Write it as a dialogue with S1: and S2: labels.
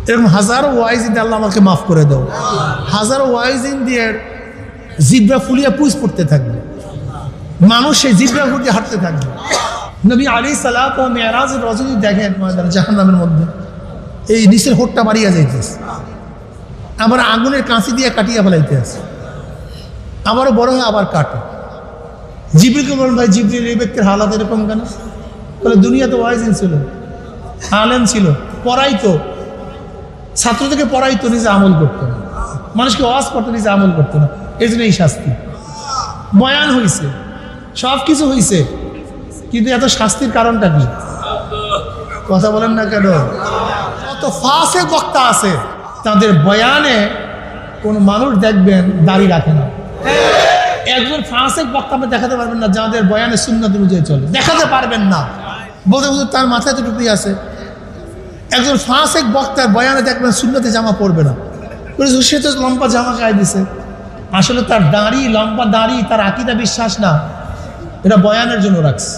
S1: এরকম হাজারো ওয়াইজিন দিয়ে আল্লাহ আমাকে মাফ করে দাও। হাজারো ওয়াইজিন দিয়ে জিব্রা ফুলিয়া পুজ পড়তে থাকবে, মানুষ সেই জিব্রা ফুলিয়ে হাঁটতে থাকবে। নবী আলাইহিস সালাত ওয়া মিরাজের রজনী দেখেন জাহান্নামের মধ্যে এই নিচের হোটটা মারিয়া যাইতেছে, আবার আগুনের কাঁচি দিয়ে কাটিয়া ফেলাইতেছে, আবারও বড় হয় আবার কাটে। জিবরিলকে বলেন, ভাই জিবরিল এই ব্যক্তির হালাত এরকম কেন? বলে দুনিয়াতে ওয়াইজিন ছিল, আলেম ছিল, পড়াইতো, ছাত্র থেকে পড়াইতো, নিজে আমল করতো না, মানুষকে ওয়াজ করতো, নিজে আমল করতো না, এই জন্য এই শাস্তি। বয়ান হইছে, সব কিছু হইছে, কিন্তু এত শাস্তির কারণটা কি? কথা বলেন না কেন? কত ফাসেক বক্তা আছে, তাদের বয়ানে কোন মানুষ দেখবেন দাড়ি রাখে না। একজন ফাসেক বক্তা আপনি দেখাতে পারবেন না যাদের বয়ানে সুন্নাত অনুযায়ী চলে, দেখাতে পারবেন না। বলতে বলতে তার মাথায় তো টুপি আছে। একজন ফাসেক বক্তার বয়ানে দেখবেন সুন্নতে জামা পরবে না, সে তো লম্বা জামা গায়ে দিছে, আসলে তার দাড়ি, লম্বা দাড়ি তার আকীদা বিশ্বাস না, এটা বয়ানের জন্য রাখছে।